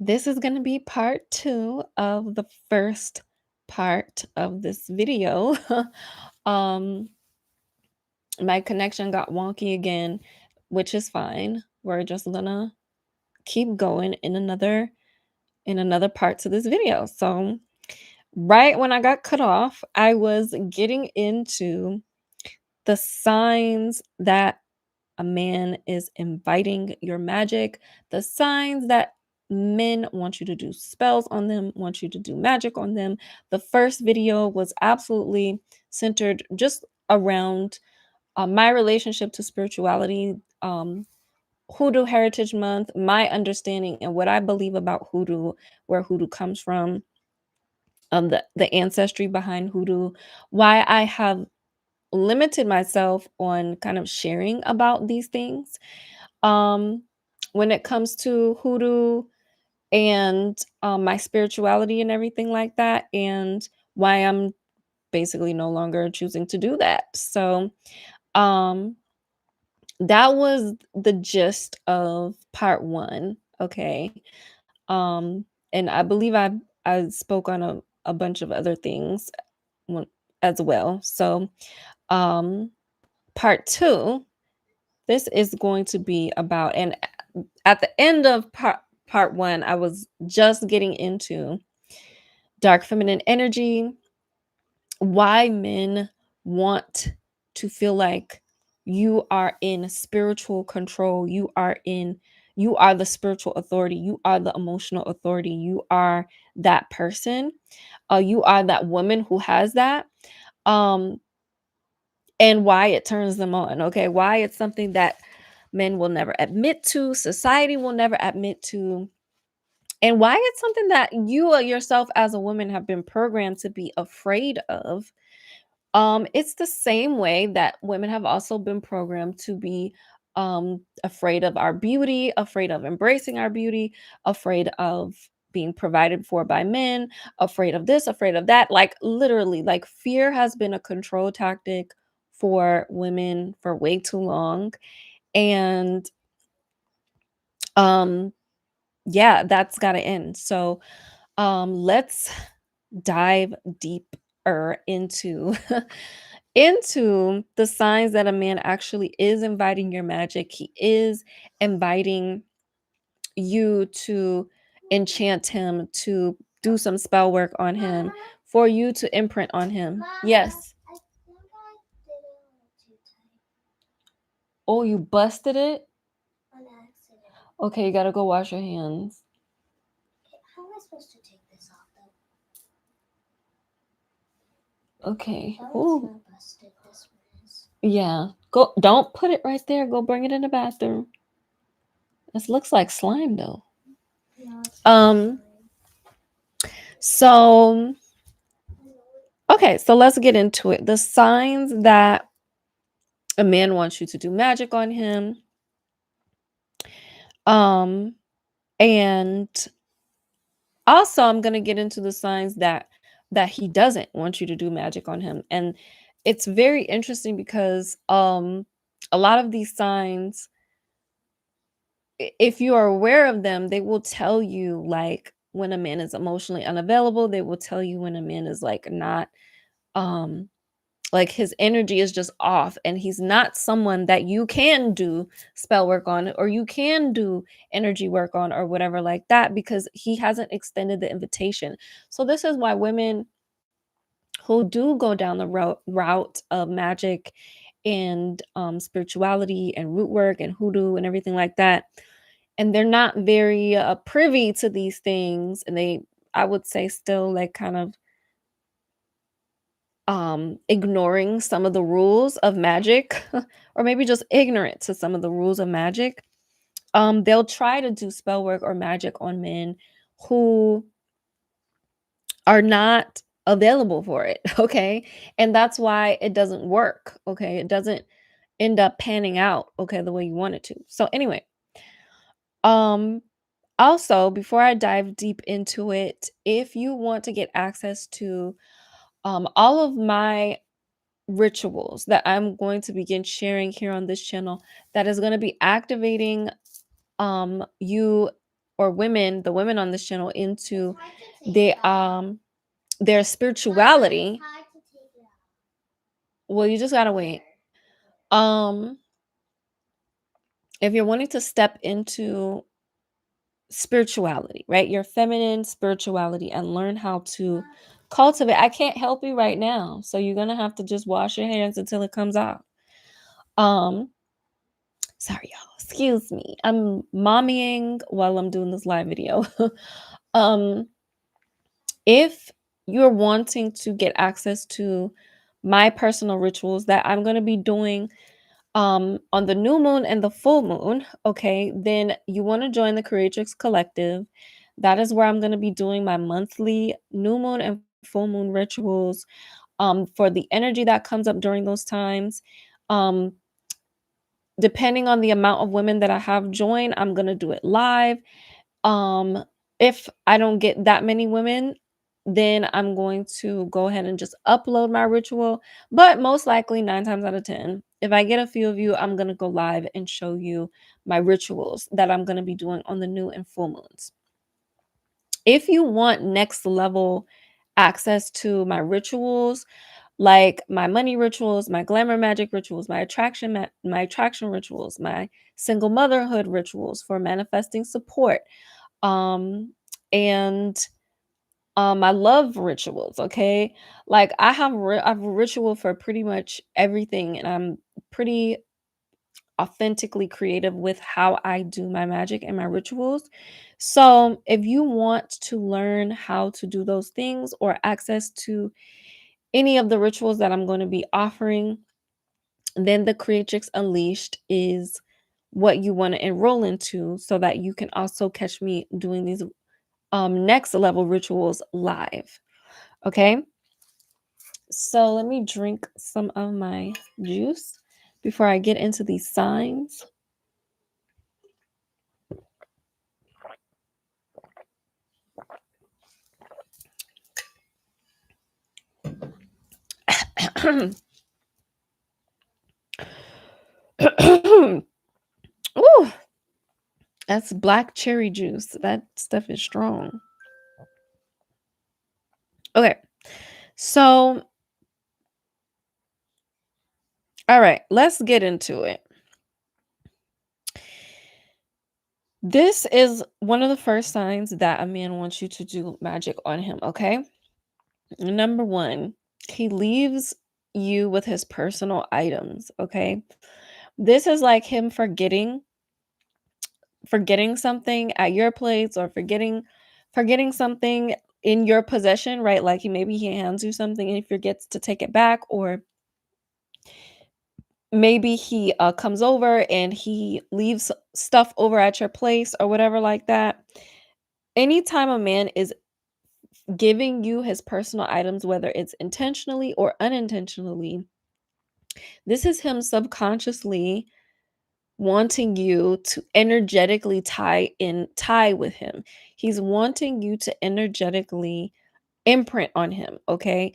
This is going to be part 2 of the first part of this video. um, my connection got wonky again, which is fine. We're just gonna keep going in another part to this video. So, right when I got cut off, I was getting into the signs that a man is inviting your magic, the signs that men want you to do spells on them, want you to do magic on them. The first video was absolutely centered just around my relationship to spirituality, Hoodoo Heritage Month, my understanding and what I believe about hoodoo, where hoodoo comes from, the ancestry behind hoodoo, why I have limited myself on kind of sharing about these things. Um, when it comes to hoodoo and my spirituality and everything like that, and why I'm basically no longer choosing to do that. So, um, that was the gist of part one. Okay. Um, and I believe I spoke on a bunch of other things when- as well. So, um, part two, this is going to be about, and at the end of part one, I was just getting into dark feminine energy, why men want to feel like you are in spiritual control, you are the spiritual authority, you are the emotional authority, you are that person, you are that woman who has that, um and why it turns them on. Okay, why it's something that men will never admit to, society will never admit to, and why it's something that you yourself as a woman have been programmed to be afraid of. It's the same way that women have also been programmed to be afraid of our beauty, afraid of embracing our beauty, afraid of being provided for by men, afraid of this, afraid of that. Like literally, like fear has been a control tactic for women for way too long. And um yeah, that's got to end. So let's dive deeper into into the signs that a man actually is inviting your magic. He is inviting you to enchant him, to do some spell work on him, for you to imprint on him. Yes. Oh, you busted it? Okay, you gotta go wash your hands. How am I supposed to take this off though? Okay. That Oh, one's not busted. This one is. yeah. Go. Don't put it right there. Go bring it in the bathroom. This looks like slime though. No, it's Um. So okay. So let's get into it. The signs that a man wants you to do magic on him. Um. And also, I'm gonna get into the signs that he doesn't want you to do magic on him, and it's very interesting because a lot of these signs, if you are aware of them, they will tell you like when a man is emotionally unavailable. They will tell you when a man is like not, um like his energy is just off and he's not someone that you can do spell work on or you can do energy work on or whatever like that, because he hasn't extended the invitation. So this is why women who do go down the route of magic and spirituality and root work and hoodoo and everything like that, and they're not very privy to these things, and they, I would say, still like kind of ignoring some of the rules of magic or maybe just ignorant to some of the rules of magic, they'll try to do spell work or magic on men who are not available for it. Okay, and that's why it doesn't work. Okay, it doesn't end up panning out, okay, the way you want it to. So anyway, um also, before I dive deep into it, if you want to get access to all of my rituals that I'm going to begin sharing here on this channel, that is going to be activating you or women, the women on this channel, into It's hard to take their it off. their Mom, spirituality. it's hard to take it off. Well, you just gotta wait. If you're wanting to step into spirituality, right? Your feminine spirituality, and learn how to cultivate. I can't help you right now. So you're gonna have to just wash your hands until it comes out. Sorry, y'all. Excuse me. I'm mommying while I'm doing this live video. um, if you're wanting to get access to my personal rituals that I'm gonna be doing on the new moon and the full moon, okay, then you want to join the Creatrix Collective. That is where I'm going to be doing my monthly new moon and full moon rituals for the energy that comes up during those times. Um, Depending on the amount of women that I have join, I'm going to do it live. Um, if I don't get that many women, then I'm going to go ahead and just upload my ritual. But most likely, 9 times out of 10, if I get a few of you, I'm going to go live and show you my rituals that I'm going to be doing on the new and full moons. If you want next level access to my rituals, like my money rituals, my glamour magic rituals, my attraction rituals, my single motherhood rituals for manifesting support, and my love rituals, okay? Like I have a ritual for pretty much everything, and I'm pretty authentically creative with how I do my magic and my rituals. So, if you want to learn how to do those things or access to any of the rituals that I'm going to be offering, then the Creatrix Unleashed is what you want to enroll into, so that you can also catch me doing these next level rituals live. Okay, so let me drink some of my juice before I get into these signs. Ooh, that's black cherry juice. That stuff is strong. Okay, so all right, let's get into it. This is one of the first signs that a man wants you to do magic on him, okay? Number one, he leaves you with his personal items, okay? This is like him forgetting something at your place, or forgetting something in your possession, right? Like maybe he hands you something and he forgets to take it back, or maybe he comes over and he leaves stuff over at your place or whatever like that. Anytime a man is giving you his personal items, whether it's intentionally or unintentionally, this is him subconsciously wanting you to energetically tie with him. He's wanting you to energetically imprint on him, okay?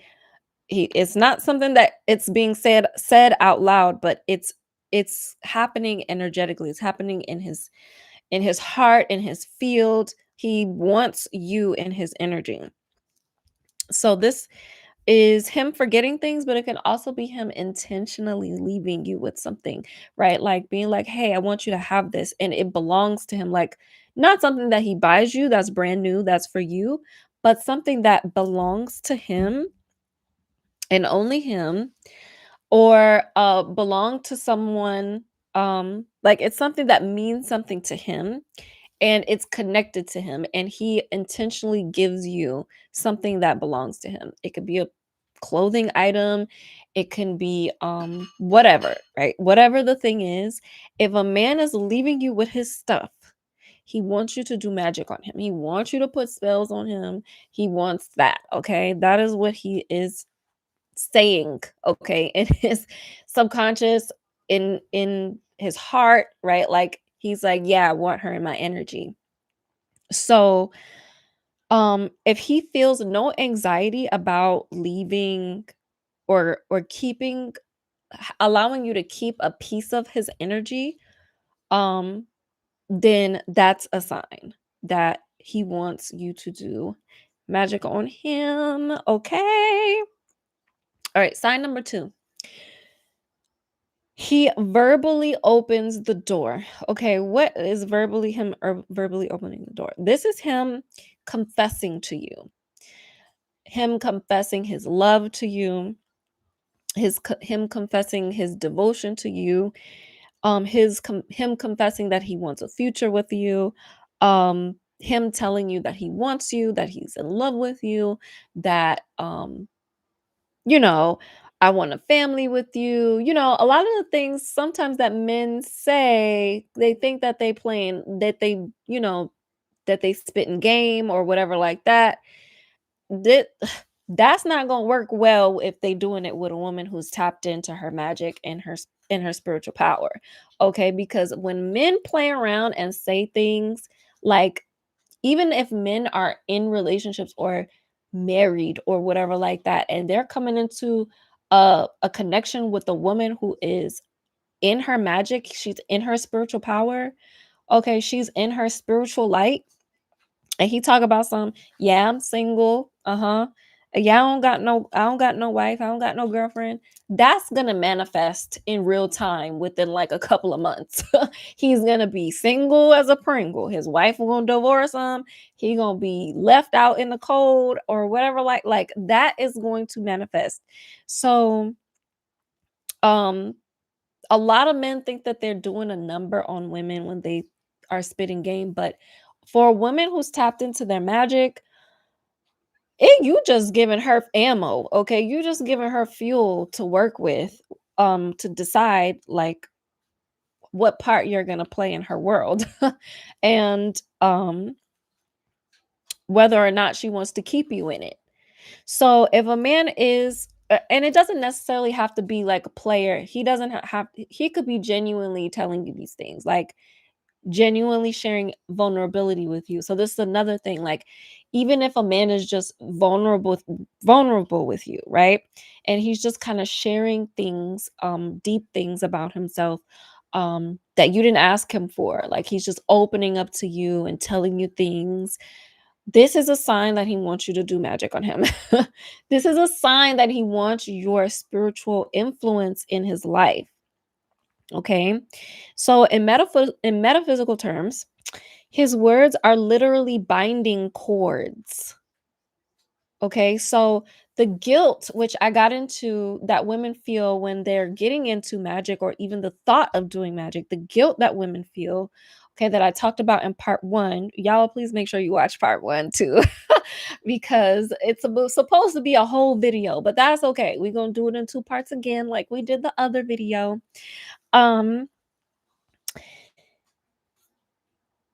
It's not something that it's being said out loud, but it's happening energetically. It's happening in his heart, in his field. He wants you in his energy. So this is him forgetting things, but it can also be him intentionally leaving you with something, right? Like being like, hey, I want you to have this, and it belongs to him. Like, not something that he buys you that's brand new, that's for you, but something that belongs to him and only him, or belong to someone. Like it's something that means something to him, and it's connected to him, and he intentionally gives you something that belongs to him. It could be a clothing item, it can be whatever, right? Whatever the thing is, if a man is leaving you with his stuff, he wants you to do magic on him. He wants you to put spells on him. He wants that, okay? That is what he is saying, okay, in his subconscious, in his heart, right? Like he's like, yeah, I want her in my energy. So if he feels no anxiety about leaving, or keeping, allowing you to keep a piece of his energy, um then that's a sign. that he wants you to do magic on him. Okay. All right, sign number 2. He verbally opens the door. Okay, what is verbally him or verbally opening the door? This is him confessing to you. Him confessing his love to you, him confessing his devotion to you, him confessing that he wants a future with you, him telling you that he wants you, that he's in love with you, that you know, I want a family with you. A lot of the things sometimes that men say, they think that they playing, that they, that they spitting game or whatever like that. That that's not gonna work well if they doing it with a woman who's tapped into her magic and her spiritual power. Okay, because when men play around and say things like, even if men are in relationships or married or whatever like that, and they're coming into a connection with a woman who is in her magic, she's in her spiritual power, okay, she's in her spiritual light, and he talk about some, yeah, I'm single, yeah, I don't got no wife, I don't got no girlfriend. That's gonna manifest in real time within like a couple of months. He's gonna be single as a Pringle. His wife gonna divorce him. He gonna be left out in the cold or whatever. Like that is going to manifest. So, um, a lot of men think that they're doing a number on women when they are spitting game, but for a woman who's tapped into their magic, you just giving her ammo, okay? You just giving her fuel to work with, to decide like what part you're gonna play in her world, and whether or not she wants to keep you in it. So if a man is, and it doesn't necessarily have to be like a player. He doesn't have. He could be genuinely telling you these things, like genuinely sharing vulnerability with you. So this is another thing, like even if a man is just vulnerable with you, right? And he's just kind of sharing things, deep things about himself, that you didn't ask him for. Like he's just opening up to you and telling you things. This is a sign that he wants you to do magic on him. This is a sign that he wants your spiritual influence in his life. Okay. So in metaphysical terms, his words are literally binding cords. Okay. So the guilt which I got into that women feel when they're getting into magic or even the thought of doing magic, the guilt that women feel, okay, that I talked about in part 1. Y'all please make sure you watch part 1 too. Because it's supposed to be a whole video, but that's okay. We're going to do it in 2 parts again like we did the other video. Um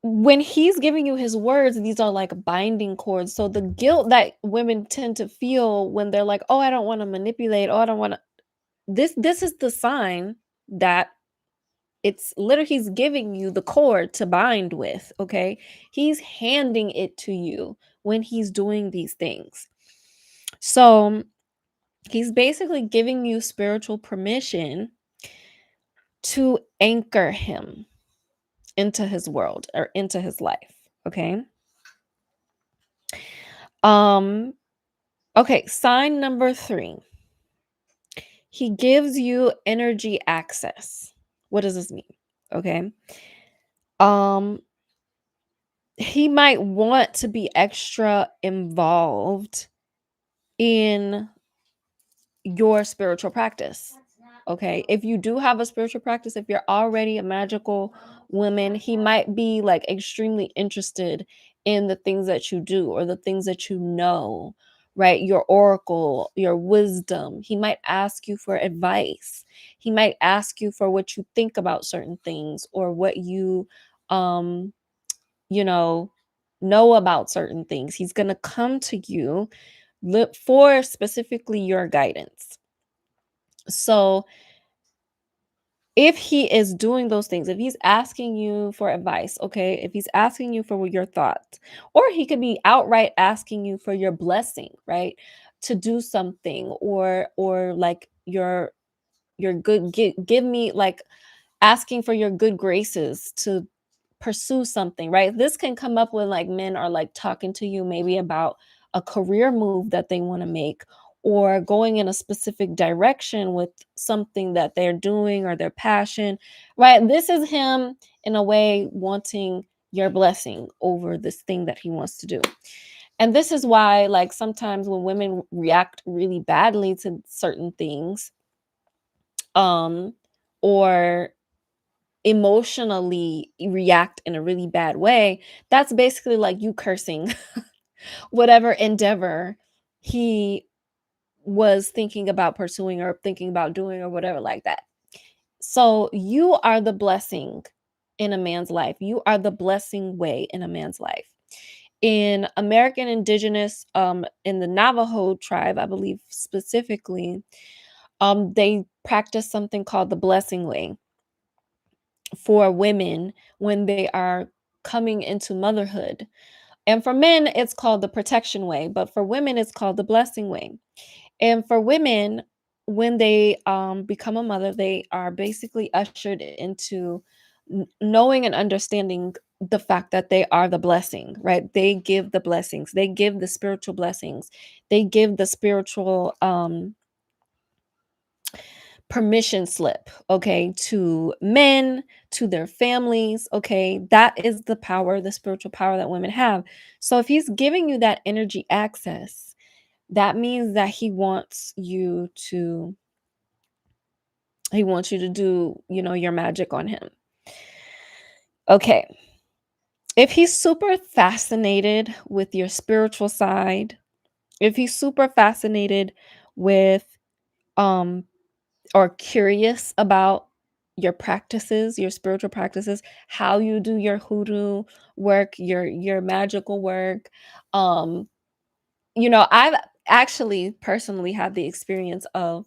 when he's giving you his words, these are like binding cords. So the guilt that women tend to feel when they're like, "Oh, I don't want to manipulate. Oh, I don't want to." This is the sign that it's literally he's giving you the cord to bind with. Okay, he's handing it to you when he's doing these things. So he's basically giving you spiritual permission to anchor him into his world or into his life. Okay. Um Okay, sign number 3. He gives you energy access. What does this mean? Okay. Um he might want to be extra involved in your spiritual practice. Okay. If you do have a spiritual practice, if you're already a magical woman, he might be like extremely interested in the things that you do or the things that you know, right? Your oracle, your wisdom. He might ask you for advice. He might ask you for what you think about certain things or what um, you know about certain things. He's going to come to you look for specifically your guidance. So if he is doing those things, if he's asking you for advice, okay, if he's asking you for your thoughts, or he could be outright asking you for your blessing, right? To do something or like your good give me like asking for your good graces to pursue something, right? This can come up when like men are like talking to you maybe about a career move that they want to make, or going in a specific direction with something that they're doing or their passion, right? This is him in a way wanting your blessing over this thing that he wants to do. And this is why, like, sometimes when women react really badly to certain things, um, or emotionally react in a really bad way, that's basically like you cursing whatever endeavor he was thinking about pursuing or thinking about doing or whatever like that. So you are the blessing in a man's life. You are the blessing way in a man's life. In American Indigenous, in the Navajo tribe, I believe specifically, they practice something called the blessing way for women when they are coming into motherhood. And for men, it's called the protection way, but for women, it's called the blessing way. And for women, when they become a mother, they are basically ushered into knowing and understanding the fact that they are the blessing, right? They give the blessings, they give the spiritual blessings, they give the spiritual permission slip, okay, to men, to their families, okay? That is the power, the spiritual power that women have. So if he's giving you that energy access, that means that he wants you to do, your magic on him. Okay. If he's super fascinated with your spiritual side, if he's super fascinated with um or curious about your practices, your spiritual practices, how you do your hoodoo work, your magical work. Um, I've actually personally had the experience of,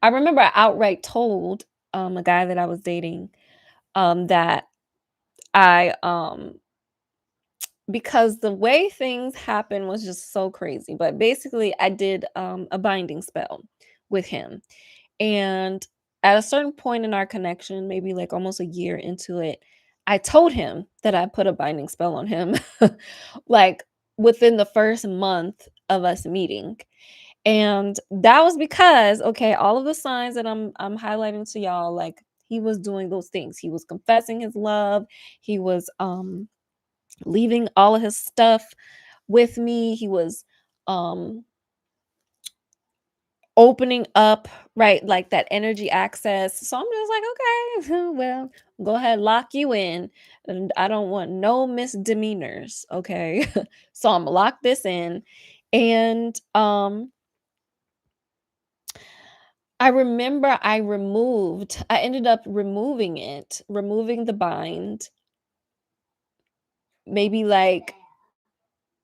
I remember I outright told a guy that I was dating that I because the way things happened was just so crazy. But basically I did a binding spell with him. And at a certain point in our connection, maybe like almost a year into it, I told him that I put a binding spell on him, like within the first month of us meeting. And that was because, okay, all of the signs that I'm highlighting to y'all, like he was doing those things. He was confessing his love. He was leaving all of his stuff with me. He was um opening up, right? Like that energy access. So I'm just like, okay, well, go ahead, lock you in. And I don't want no misdemeanors. Okay. So I'm lock this in. And I remember I ended up removing the bind, maybe like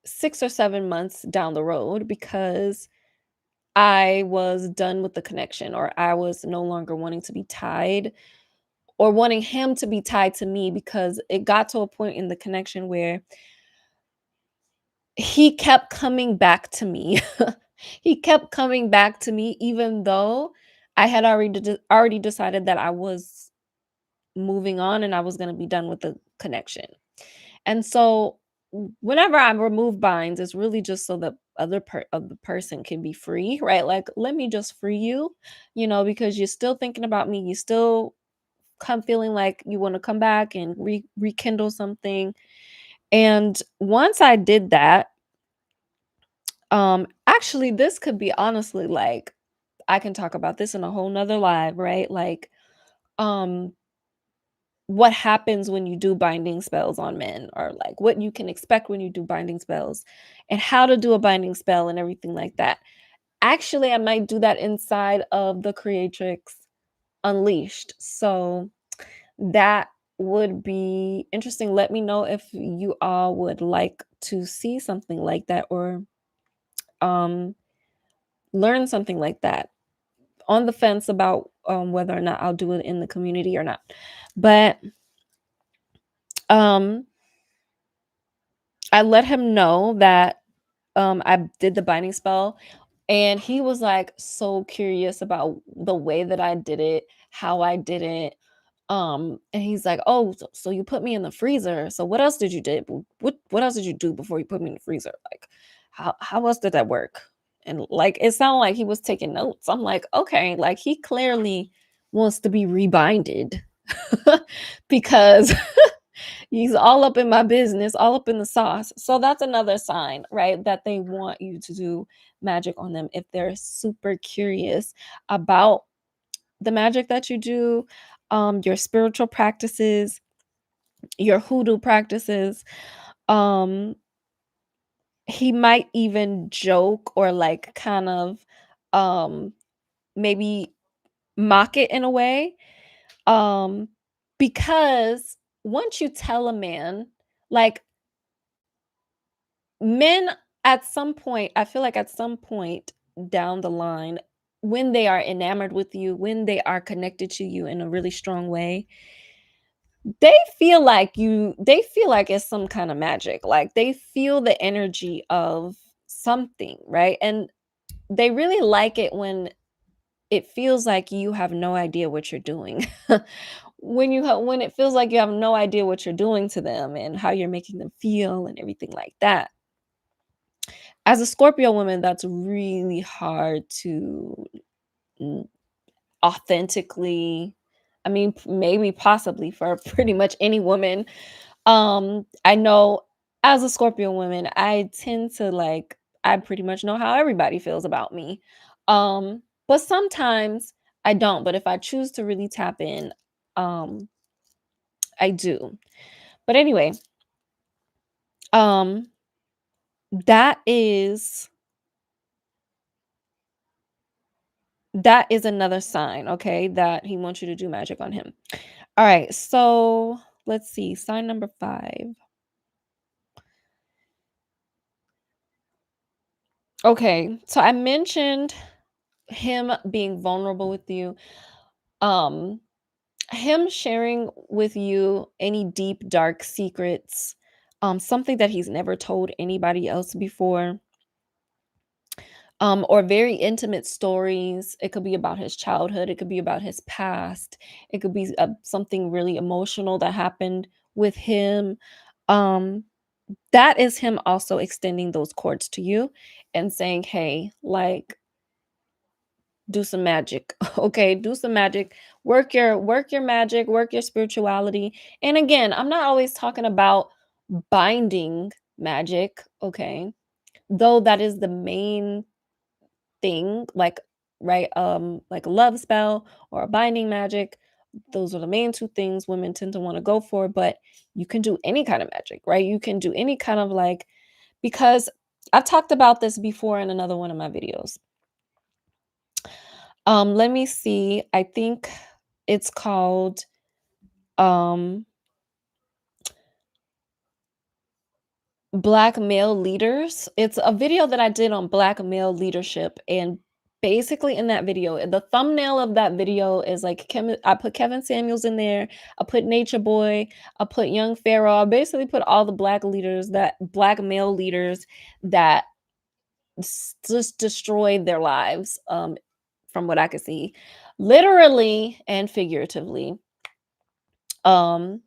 6 or 7 months down the road, because I was done with the connection, or I was no longer wanting to be tied, or wanting him to be tied to me, because it got to a point in the connection where he kept coming back to me. He kept coming back to me even though I had already decided that I was moving on and I was going to be done with the connection. And so whenever I remove binds, it's really just so that of the person can be free, right? Like, let me just free you, because you're still thinking about me. You still come feeling like you want to come back and rekindle something. And once I did that, actually this could be honestly like, I can talk about this in a whole nother live, right? Like, um what happens when you do binding spells on men, or like what you can expect when you do binding spells, and how to do a binding spell and everything like that. Actually, I might do that inside of the Creatrix Unleashed. So that would be interesting. Let me know if you all would like to see something like that, or um learn something like that. On the fence about whether or not I'll do it in the community or not. But um I let him know that I did the binding spell, and he was like so curious about the way that I did it, how I did it. And he's like, "Oh, so you put me in the freezer. So what else did you do? What else did you do before you put me in the freezer? Like, how else did that work?" And like it sounded like he was taking notes. I'm like, okay, like he clearly wants to be rebinded because he's all up in my business, all up in the sauce. So that's another sign, right? That they want you to do magic on them if they're super curious about the magic that you do, your spiritual practices, your hoodoo practices. Um, he might even joke or like kind of um maybe mock it in a way. Um, because once you tell a man, like men at some point, I feel like at some point down the line, when they are enamored with you, when they are connected to you in a really strong way, they feel like it's some kind of magic. Like they feel the energy of something, right? And they really like it when it feels like you have no idea what you're doing. When it feels like you have no idea what you're doing to them and how you're making them feel and everything like that. As a Scorpio woman, that's really hard to mm, authentically, I mean, maybe possibly for pretty much any woman. I know as a Scorpio woman, I tend to like I pretty much know how everybody feels about me. But sometimes I don't, but if I choose to really tap in, um I do. But anyway, um that is that is another sign, okay, that he wants you to do magic on him. All right, so let's see, sign number 5. Okay, so I mentioned him being vulnerable with you. Um, him sharing with you any deep, dark secrets, something that he's never told anybody else before, or very intimate stories. It could be about his childhood, it could be about his past, it could be something really emotional that happened with him. Um, that is him also extending those cords to you and saying, "Hey, like, do some magic." Okay, do some magic, work your magic, work your spirituality. And again, I'm not always talking about binding magic, okay, though that is the main thing, like, right, like a love spell or a binding magic. Those are the main two things women tend to want to go for. But you can do any kind of magic, right? You can do any kind of like, because I've talked about this before in another one of my videos. Let me see. I think it's called um Black Male Leaders. It's a video that I did on black male leadership, and basically in that video, the thumbnail of that video is like I put Kevin Samuels in there, I put Nature Boy, I put Young Pharaoh, I basically put all the black male leaders that just destroyed their lives, from what I could see, literally and figuratively. Um,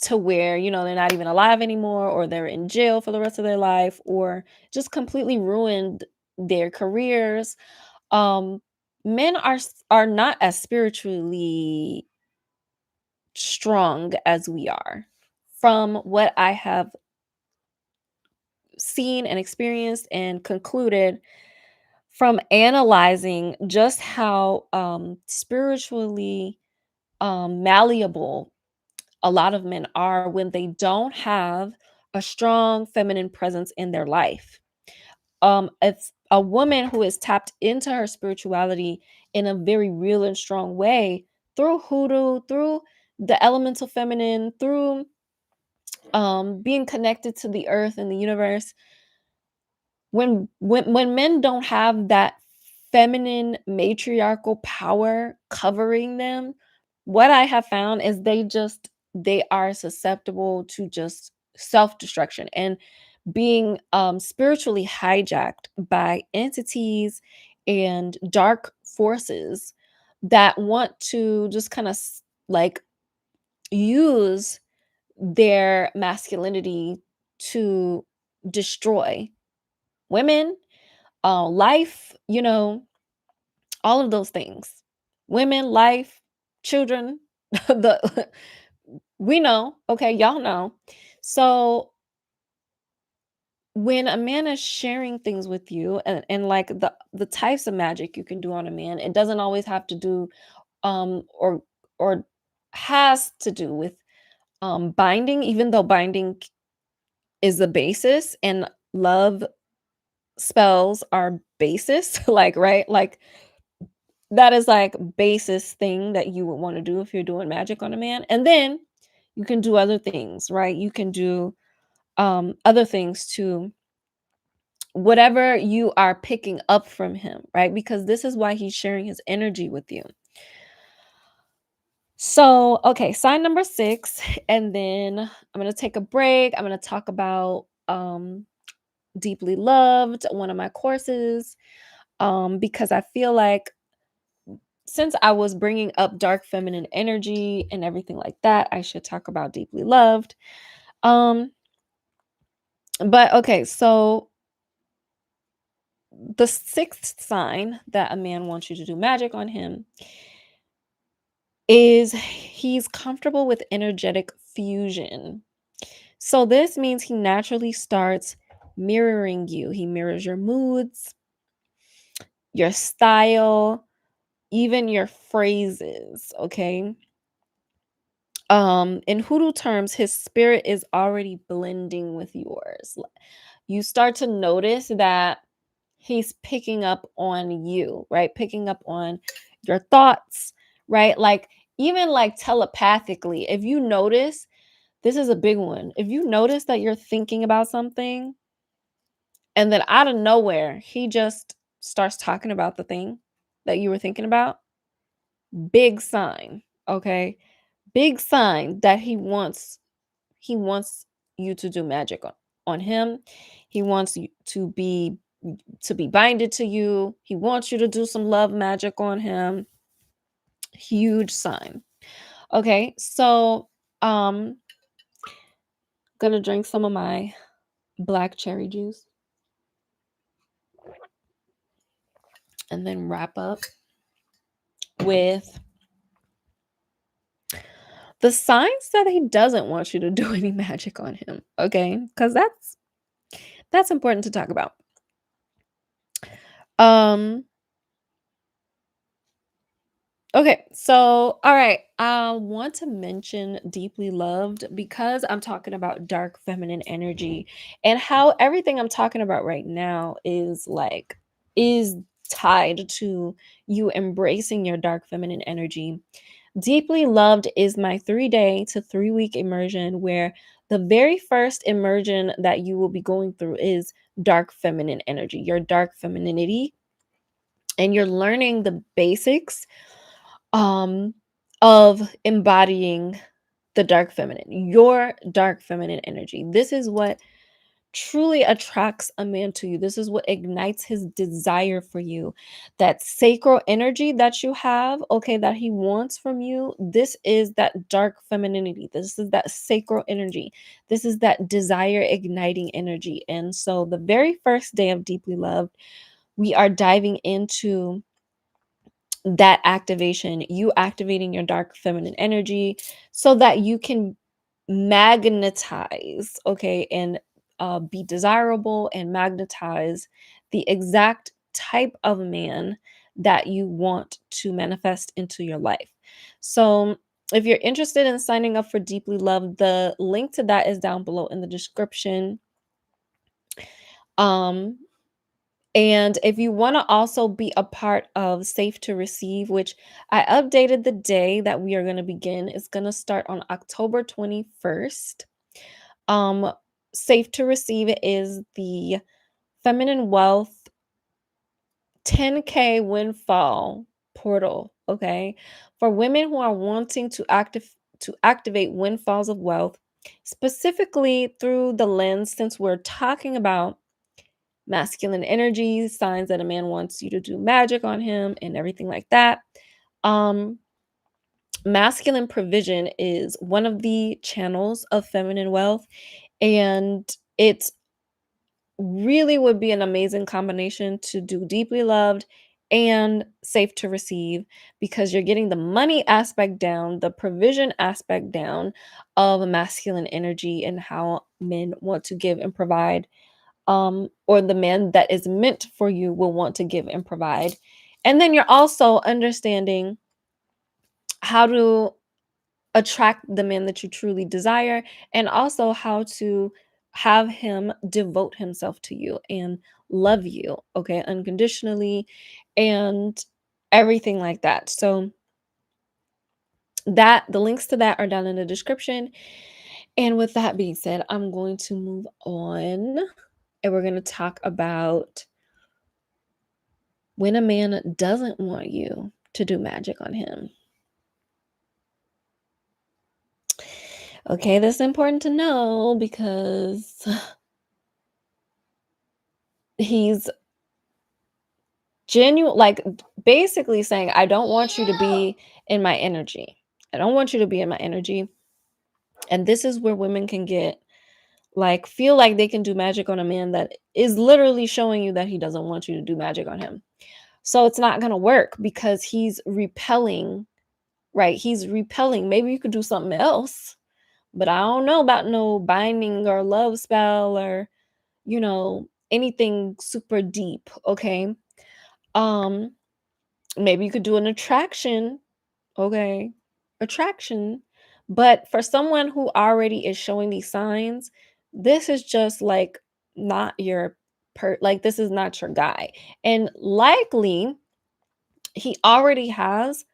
to where, they're not even alive anymore, or they're in jail for the rest of their life, or just completely ruined their careers. Um, Men are not as spiritually strong as we are, from what I have seen and experienced and concluded from analyzing just how spiritually malleable a lot of men are when they don't have a strong feminine presence in their life. It's a woman who is tapped into her spirituality in a very real and strong way through hoodoo, through the elemental feminine, through being connected to the earth and the universe. When men don't have that feminine matriarchal power covering them, what I have found is they are susceptible to just self-destruction and being spiritually hijacked by entities and dark forces that want to just kind of like use their masculinity to destroy women, life, all of those things. Women, life, children, the we know, okay, y'all know. So when a man is sharing things with you, and like the types of magic you can do on a man, it doesn't always have to do or has to do with binding, even though binding is the basis and love spells are basis, like, right? Like that is like basis thing that you would want to do if you're doing magic on a man. And then you can do other things, right? You can do other things to whatever you are picking up from him, right? Because this is why he's sharing his energy with you. So, okay, sign number 6, and then I'm going to take a break. I'm going to talk about Deeply Loved, one of my courses, because I feel like since I was bringing up dark feminine energy and everything like that, I should talk about Deeply Loved. Um, but okay, so the 6th sign that a man wants you to do magic on him is he's comfortable with energetic fusion. So this means he naturally starts mirroring you. He mirrors your moods, your style, even your phrases, okay? In hoodoo terms, his spirit is already blending with yours. You start to notice that he's picking up on you, right? Picking up on your thoughts, right? Like even like telepathically, if you notice, this is a big one. If you notice that you're thinking about something and then out of nowhere, he just starts talking about the thing that you were thinking about, big sign, okay? Big sign that he wants you to do magic on him. He wants you to be binded to you. He wants you to do some love magic on him. Huge sign. Okay, so gonna drink some of my black cherry juice and then wrap up with the signs that he doesn't want you to do any magic on him. Okay, because that's important to talk about. um Okay, so all right, I want to mention Deeply Loved because I'm talking about dark feminine energy and how everything I'm talking about right now is tied to you embracing your dark feminine energy. Deeply Loved is my 3-day to 3-week immersion where the very first immersion that you will be going through is dark feminine energy, your dark femininity, and you're learning the basics um of embodying the dark feminine, your dark feminine energy. This is what truly attracts a man to you. This is what ignites his desire for you. That sacral energy that you have, okay, that he wants from you. This is that dark femininity. This is that sacral energy. This is that desire igniting energy. And so the very first day of Deeply Loved, we are diving into that activation, you activating your dark feminine energy so that you can magnetize, okay, and be desirable and magnetize the exact type of man that you want to manifest into your life. So, if you're interested in signing up for Deeply Love, the link to that is down below in the description. Um, and if you want to also be a part of Safe to Receive, which I updated the day that we are going to begin, it's going to start on October 21st. Um, Safe to Receive is the Feminine Wealth 10K Windfall portal, okay? For women who are wanting to activate windfalls of wealth, specifically through the lens, since we're talking about masculine energy, signs that a man wants you to do magic on him, and everything like that. Um, masculine provision is one of the channels of feminine wealth, and it's really would be an amazing combination to do deeply loved and safe to receive, because you're getting the money aspect down, the provision aspect down of masculine energy and how men want to give and provide, or the man that is meant for you will want to give and provide. And then you're also understanding how to attract the man that you truly desire, and also how to have him devote himself to you and love you, okay, unconditionally, and everything like that. So that the links to that are down in the description. And with that being said, I'm going to move on, and we're going to talk about when a man doesn't want you to do magic on him. Okay, that's important to know because he's genuine, like, basically saying, I don't want you to be in my energy. I don't want you to be in my energy. And this is where women can get, like, feel like they can do magic on a man that is literally showing you that he doesn't want you to do magic on him. So it's not going to work because he's repelling, right? He's repelling. Maybe you could do something else, but I don't know about no binding or love spell or, anything super deep. Okay. Um, Maybe you could do an attraction, okay? Attraction. But for someone who already is showing these signs, this is just like not your like this is not your guy. And likely he already has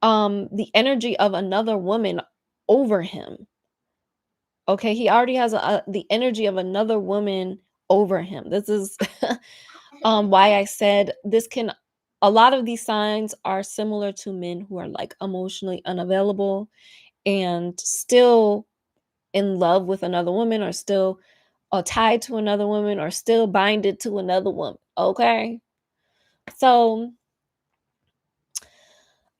the energy of another woman over him. Okay? He already has the energy of another woman over him. This is why I said this can, a lot of these signs are similar to men who are like emotionally unavailable and still in love with another woman, or still tied to another woman, or still binded to another woman. Okay. So,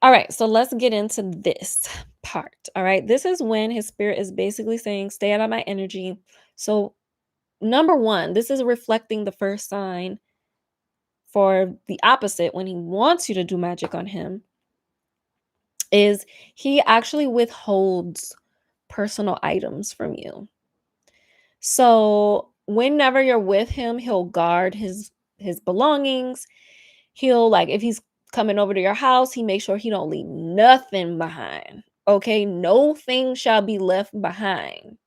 all right. So let's get into this part. All right. This is when his spirit is basically saying, stay out of my energy. So, number one, this is reflecting the first sign for the opposite when he wants you to do magic on him, is he actually withholds personal items from you. So whenever you're with him, he'll guard his belongings. He'll, like, if he's coming over to your house, he makes sure he don't leave nothing behind. Okay, no thing shall be left behind.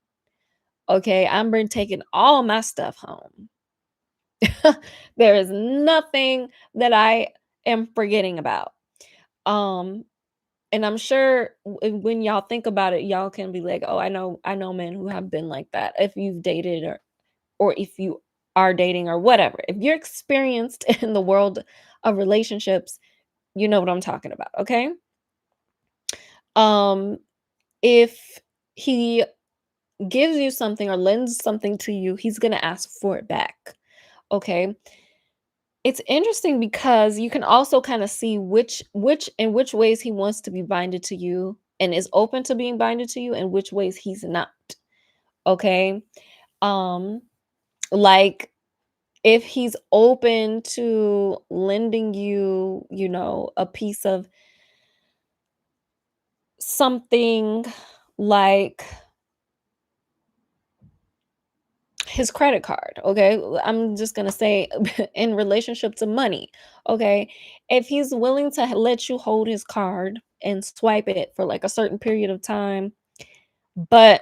Okay, I'm been taking all my stuff home. There is nothing that I am forgetting about. Um And I'm sure when y'all think about it, y'all can be like, "Oh, I know men who have been like that." If you've dated, or if you are dating or whatever. If you're experienced in the world of relationships, you know what I'm talking about, okay? Um if he gives you something or lends something to you, he's going to ask for it back, okay? It's interesting because you can also kind of see which ways he wants to be binded to you and is open to being binded to you, and which ways he's not. Okay? Um like, if he's open to lending you, a piece of something, like his credit card, okay? I'm just going to say in relationship to money, okay? If he's willing to let you hold his card and swipe it for like a certain period of time, but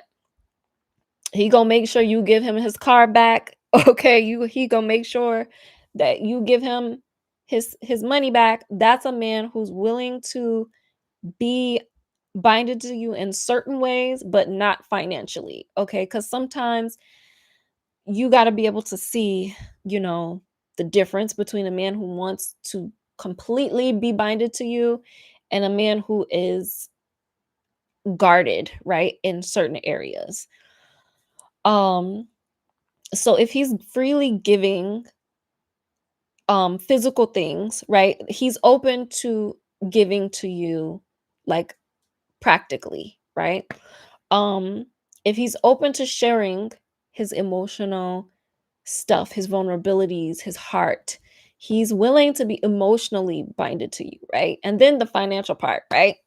he going to make sure you give him his card back, okay? He going to make sure that you give him his money back. That's a man who's willing to be binded to you in certain ways, but not financially, okay? Cuz sometimes you got to be able to see, the difference between a man who wants to completely be binded to you and a man who is guarded, right, in certain areas. Um so if he's freely giving physical things, right? He's open to giving to you, like, practically, right? Um, if he's open to sharing his emotional stuff, his vulnerabilities, his heart, he's willing to be emotionally binded to you, right? And then the financial part, right?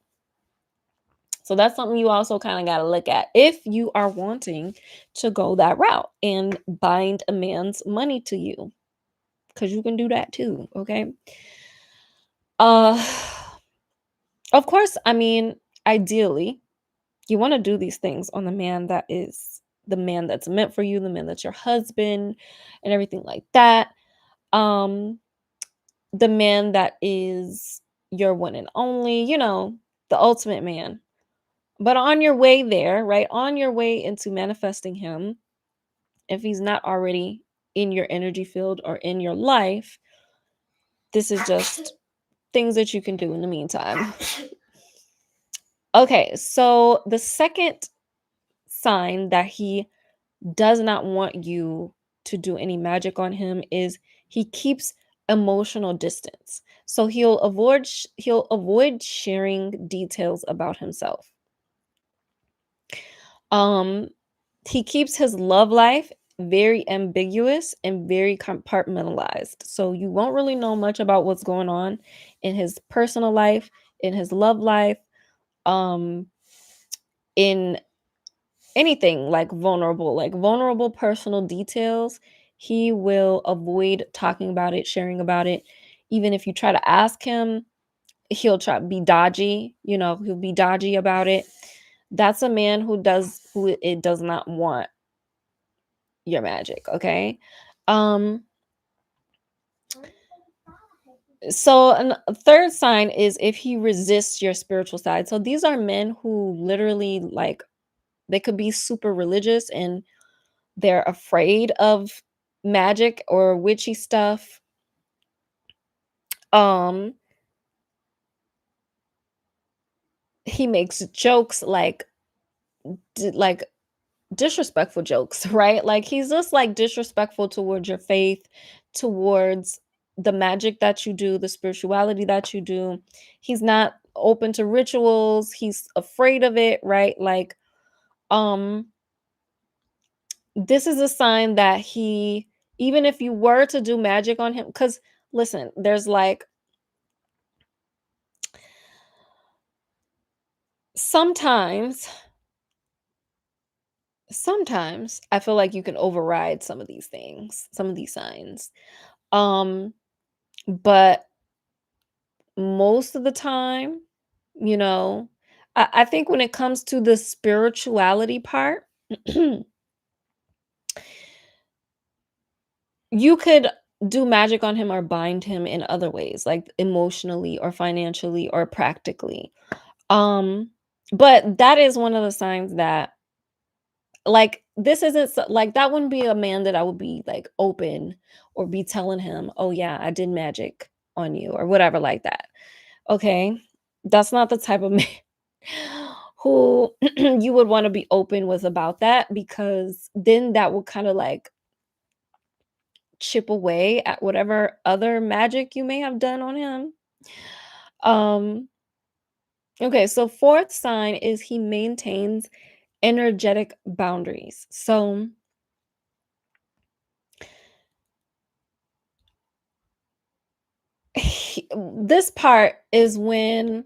So that's something you also kind of got to look at if you are wanting to go that route and bind a man's money to you, because you can do that too, okay? Uh of course, I mean, ideally, you want to do these things on the man that is the man that's meant for you, the man that's your husband and everything like that. Um the man that is your one and only, the ultimate man. But on your way there, right? On your way into manifesting him, if he's not already in your energy field or in your life, this is just things that you can do in the meantime. Okay, so the second sign that he does not want you to do any magic on him is he keeps emotional distance. So he'll avoid sharing details about himself. Um he keeps his love life very ambiguous and very compartmentalized. So you won't really know much about what's going on in his personal life, in his love life, um in anything like vulnerable personal details. He will avoid talking about it, sharing about it. Even if you try to ask him, he'll try to be dodgy, he'll be dodgy about it. That's a man who it does not want your magic, okay? Um so a third sign is if he resists your spiritual side. So these are men who literally like they could be super religious and they're afraid of magic or witchy stuff. Um, he makes jokes like disrespectful jokes, right? Like he's just like disrespectful towards your faith, towards the magic that you do, the spirituality that you do. He's not open to rituals. He's afraid of it, right? Like um this is a sign that he even if you were to do magic on him cuz listen, there's like sometimes sometimes I feel like you can override some of these things, some of these signs. Um, but most of the time, you know, I think when it comes to the spirituality part, you could do magic on him or bind him in other ways, like emotionally or financially or practically. Um, but that is one of the signs that like, this isn't like, that wouldn't be a man that I would be, like, open or be telling him, "Oh, yeah, I did magic on you," or whatever like that, okay? That's not the type of man who you would wanna be open with about that because then that will kinda, like, chip away at whatever other magic you may have done on him. Um, okay, so 4th sign is he maintains energetic boundaries. So this part is when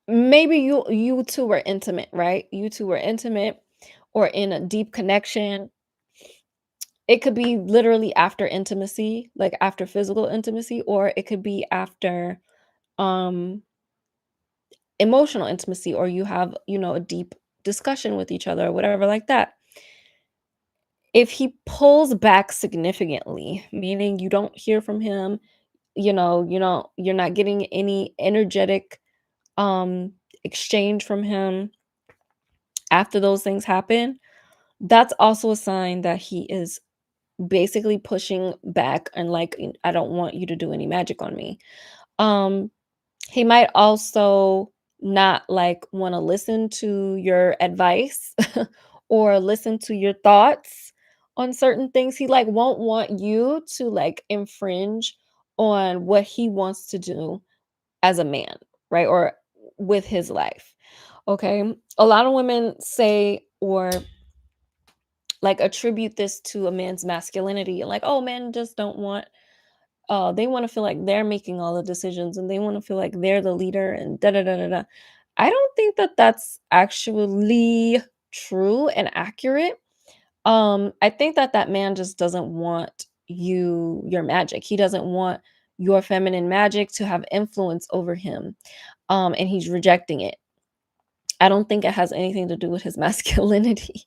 maybe you two were intimate, right? You two were intimate or in a deep connection. It could be literally after intimacy, like after physical intimacy, or it could be after um emotional intimacy, or you have, a deep discussion with each other or whatever like that. If he pulls back significantly, meaning you don't hear from him, you're not getting any energetic exchange from him after those things happen, that's also a sign that he is basically pushing back and like, I don't want you to do any magic on me. Um, he might also not like want to listen to your advice or listen to your thoughts on certain things. He like won't want you to like infringe on what he wants to do as a man. right? Or with his life. Okay. A lot of women say or like attribute this to a man's masculinity, like, oh, men just don't want they want to feel like they're making all the decisions and they want to feel like they're the leader and da da da da da. I don't think that that's actually true and accurate. I think that that man just doesn't want your magic. He doesn't want your feminine magic to have influence over him. And he's rejecting it. I don't think it has anything to do with his masculinity.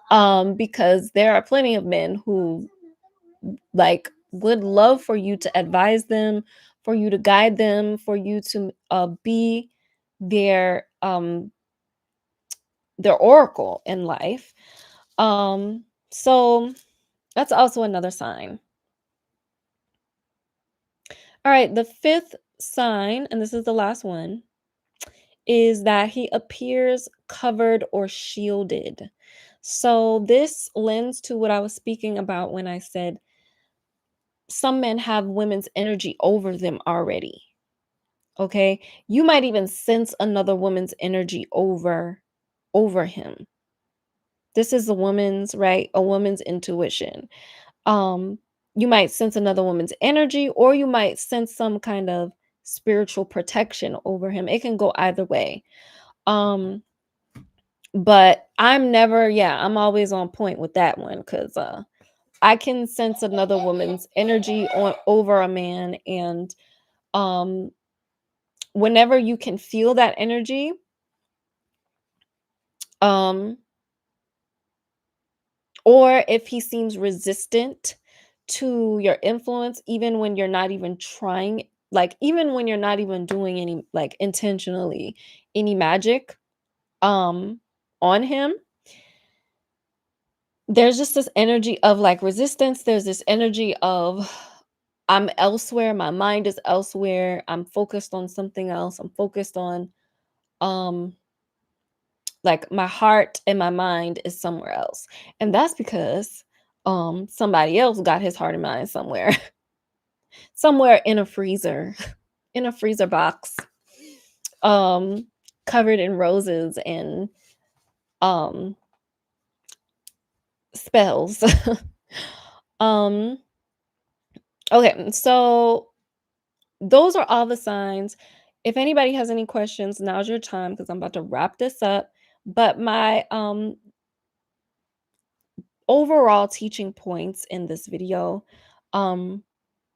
Because there are plenty of men who like would love for you to advise them, for you to guide them, for you to be their oracle in life. So that's also another sign. All right, the fifth sign, and this is the last one, is that he appears covered or shielded. So this lends to what I was speaking about when I said some men have women's energy over them already. Okay? You might even sense another woman's energy over him. This is a woman's, right? A woman's intuition. Um you might sense another woman's energy or you might sense some kind of spiritual protection over him. It can go either way. Um but I'm always on point with that one cuz I can sense another woman's energy on over a man and um whenever you can feel that energy, um or if he seems resistant to your influence even when you're not even trying, like even when you're not even doing any like intentionally any magic um on him, there's just this energy of like resistance. There's this energy of I'm elsewhere, my mind is elsewhere, I'm focused on something else, I'm focused on um like my heart and my mind is somewhere else. And that's because somebody else got his heart and mind somewhere. Somewhere in a freezer, in a freezer box, um covered in roses and um spells. um okay, so those are all the signs. If anybody has any questions, now's your time because I'm about to wrap this up. But my overall teaching points in this video um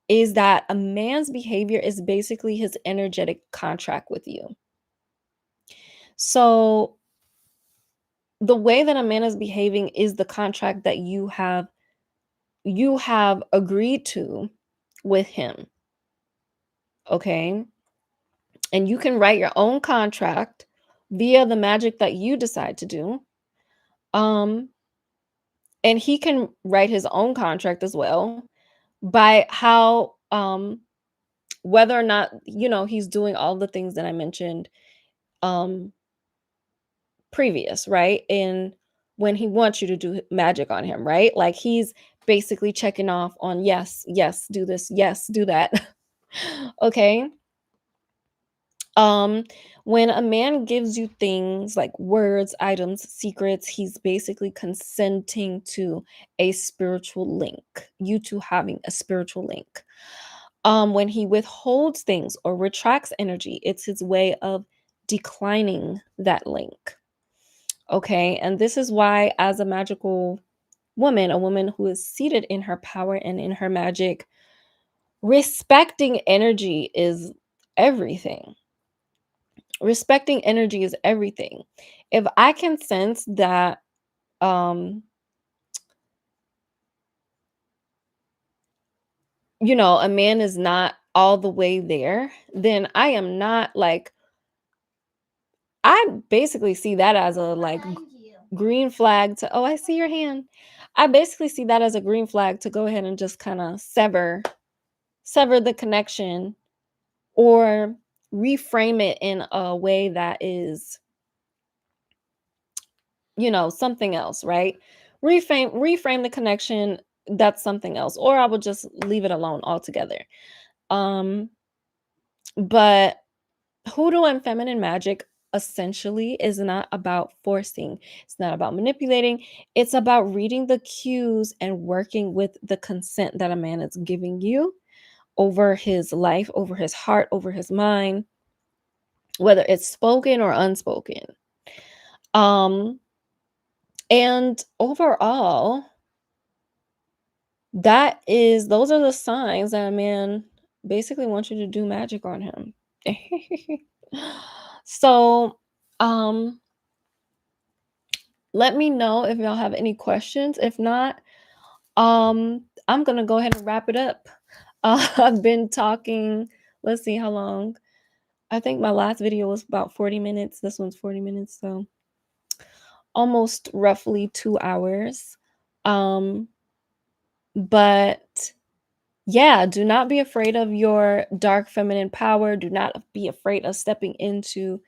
is that a man's behavior is basically his energetic contract with you. So the way that a man is behaving is the contract that you have agreed to with him, okay? And you can write your own contract via the magic that you decide to do. Um and he can write his own contract as well by how whether or not, he's doing all the things that I mentioned um previous, right? And when he wants you to do magic on him, right? Like he's basically checking off on yes, yes, do this, yes, do that. Okay? Um when a man gives you things like words, items, secrets, he's basically consenting to a spiritual link, you two having a spiritual link. When he withholds things or retracts energy, it's his way of declining that link. Okay. And this is why, as a magical woman, a woman who is seated in her power and in her magic, respecting energy is everything. Respecting energy is everything. If I can sense that, um, a man is not all the way there, then I am not like, I basically see that as a like green flag to, oh, I see your hand. I basically see that as a green flag to go ahead and just kind of sever the connection or reframe it in a way that is, something else, right? Reframe the connection, that's something else, or I will just leave it alone altogether. Um but Hoodoo and feminine magic essentially is not about forcing. It's not about manipulating. It's about reading the cues and working with the consent that a man is giving you over his life, over his heart, over his mind, whether it's spoken or unspoken. Um and overall, those are the signs that a man basically wants you to do magic on him. So, um let me know if y'all have any questions. If not, I'm gonna go ahead and wrap it up. I've been talking, let's see how long. I think my last video was about 40 minutes. This one's 40 minutes, so almost roughly 2 hours. Um, but yeah, do not be afraid of your dark feminine power. Do not be afraid of stepping into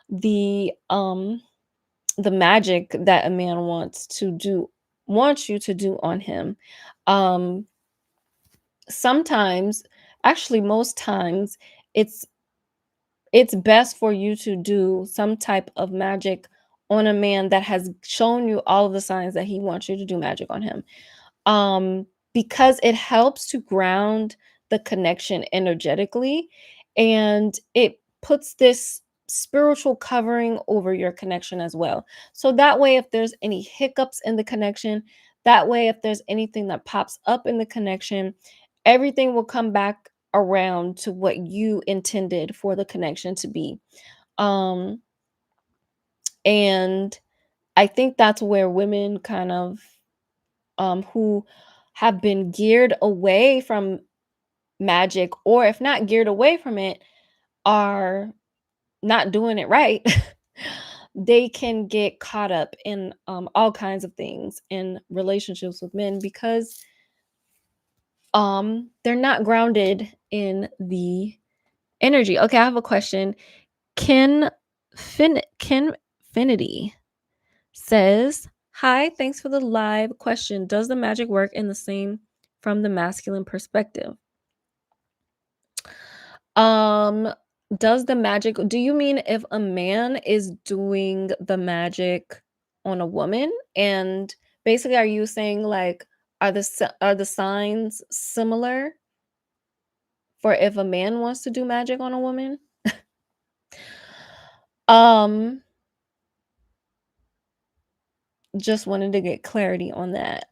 the um the magic that a man wants you to do on him. Um Sometimes, actually most times, it's it's best for you to do some type of magic on a man that has shown you all of the signs that he wants you to do magic on him. Because it helps to ground the connection energetically, and it puts this spiritual covering over your connection as well. So that way, if there's any hiccups in the connection, that way, if there's anything that pops up in the connection, everything will come back around to what you intended for the connection to be. Um, and I think that's where women kind of who have been geared away from magic, or if not geared away from it, are not doing it right. They can get caught up in all kinds of things in relationships with men because they're not grounded in the energy. Okay, I have a question. Ken Kenfinity says, "Hi, thanks for the live question. Does the magic work in the same from the masculine perspective?" Um, does the magic do you mean if a man is doing the magic on a woman? And basically, are you saying, like, are the signs similar for if a man wants to do magic on a woman? Um, just wanted to get clarity on that.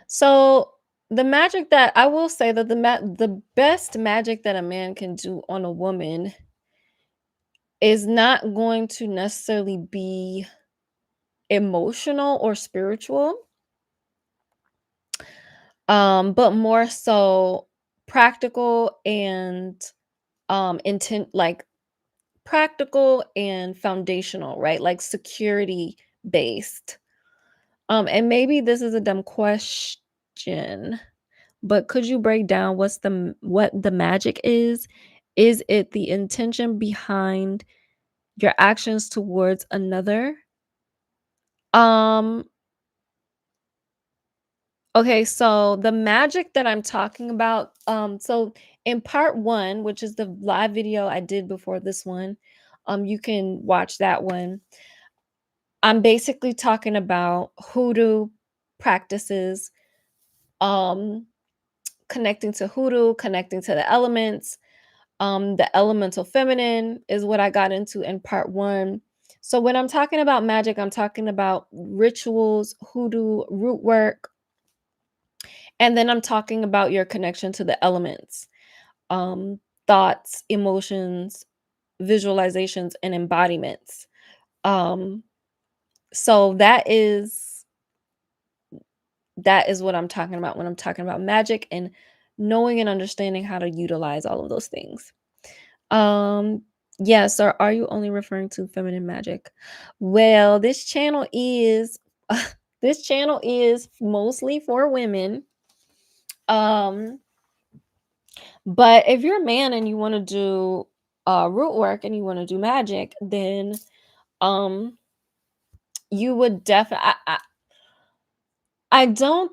So, the magic that I will say that the best magic that a man can do on a woman is not going to necessarily be emotional or spiritual, but more so practical and intent, like practical and foundational, right? Like security based. And maybe this is a dumb question, but could you break down what the magic is? Is it the intention behind your actions towards another? Um Okay, so the magic that I'm talking about, so in part one, which is the live video I did before this one, you can watch that one. I'm basically talking about hoodoo practices, um, connecting to hoodoo, connecting to the elements. The elemental feminine is what I got into in part one. So when I'm talking about magic, I'm talking about rituals, hoodoo, root work, and then I'm talking about your connection to the elements, um, thoughts, emotions, visualizations, and embodiments. Um, so that is what I'm talking about when I'm talking about magic and knowing and understanding how to utilize all of those things. Um, yes, or are you only referring to feminine magic? Well, this channel is this channel is mostly for women. Um, But if you're a man and you want to do root work and you want to do magic, then um you would definitely I don't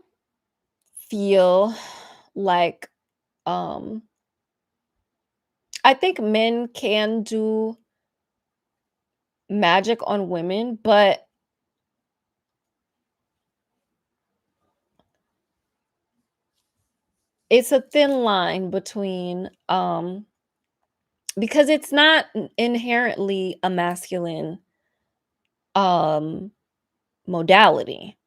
feel like I think men can do magic on women, but it's a thin line between because it's not inherently a masculine um modality.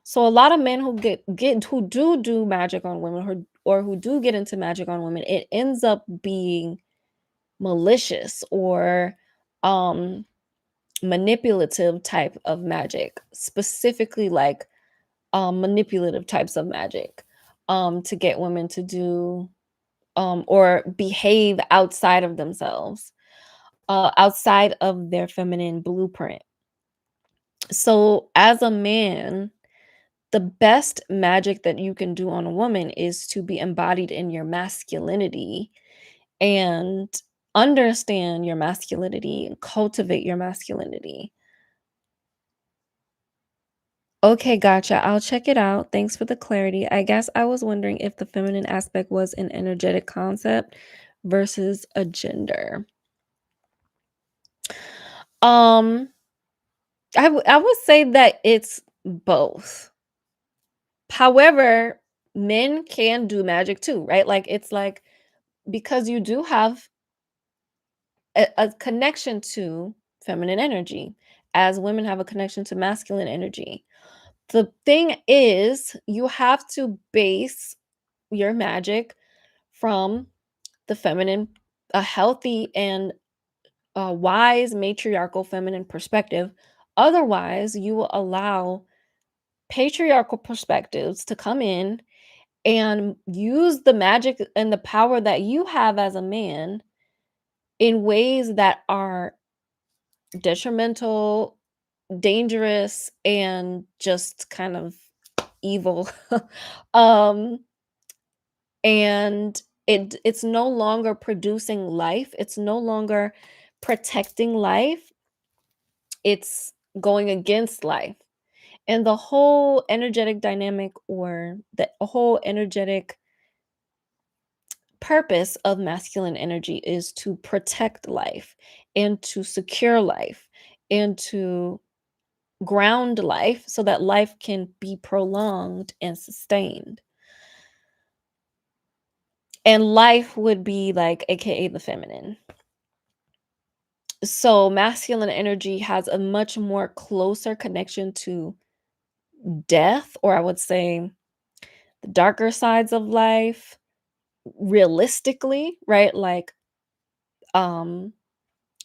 So a lot of men who who do magic on women who do get into magic on women, it ends up being malicious or um manipulative type of magic, specifically like manipulative types of magic to get women to do or behave outside of themselves, outside of their feminine blueprint. So as a man, the best magic that you can do on a woman is to be embodied in your masculinity and understand your masculinity and cultivate your masculinity. Okay, gotcha. I'll check it out. Thanks for the clarity. I guess I was wondering if the feminine aspect was an energetic concept versus a gender. Um, I would say that it's both. However, men can do magic too, right? Like it's like because you do have a connection to feminine energy, as women have a connection to masculine energy. The thing is, you have to base your magic from the feminine, a healthy and wise matriarchal feminine perspective. Otherwise, you will allow patriarchal perspectives to come in and use the magic and the power that you have as a man in ways that are detrimental, dangerous, and just kind of evil. um and it's no longer producing life, it's no longer protecting life, it's going against life. And the whole energetic dynamic or the whole energetic purpose of masculine energy is to protect life and to secure life and to ground life so that life can be prolonged and sustained. And life would be like, AKA the feminine. So masculine energy has a much more closer connection to death, or I would say the darker sides of life, realistically, right? Like, um,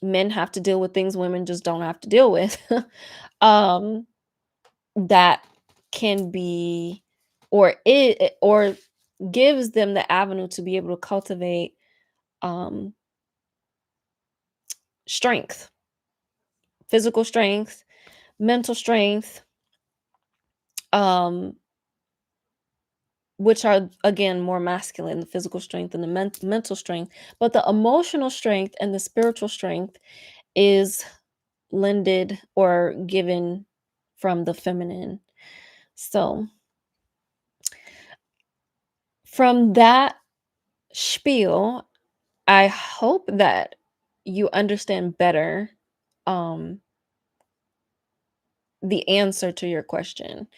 men have to deal with things women just don't have to deal with. um, that can be, or gives them the avenue to be able to cultivate um strength, physical strength, mental strength, um which are again more masculine, the physical strength and the mental strength, but the emotional strength and the spiritual strength is lended or given from the feminine. So from that spiel, I hope that you understand better um the answer to your question.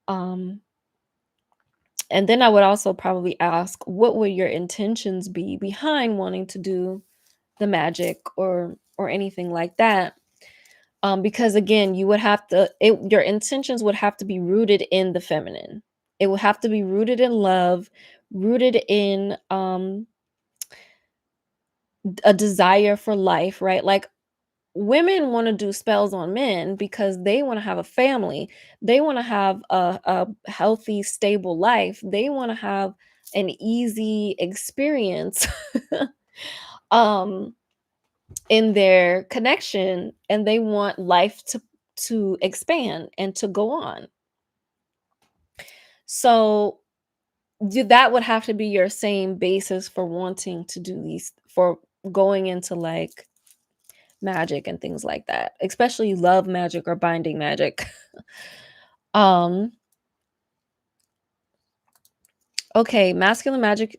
Um and then I would also probably ask, what would your intentions be behind wanting to do the magic or anything like that? Because again, you would have to your intentions would have to be rooted in the feminine. It would have to be rooted in love, rooted in a desire for life, right? Like women want to do spells on men because they want to have a family. They want to have a healthy, stable life. They want to have an easy experience um in their connection, and they want life to expand and to go on. So that would have to be your same basis for wanting to do these, for going into like magic and things like that, especially love magic or binding magic. um Okay, masculine magic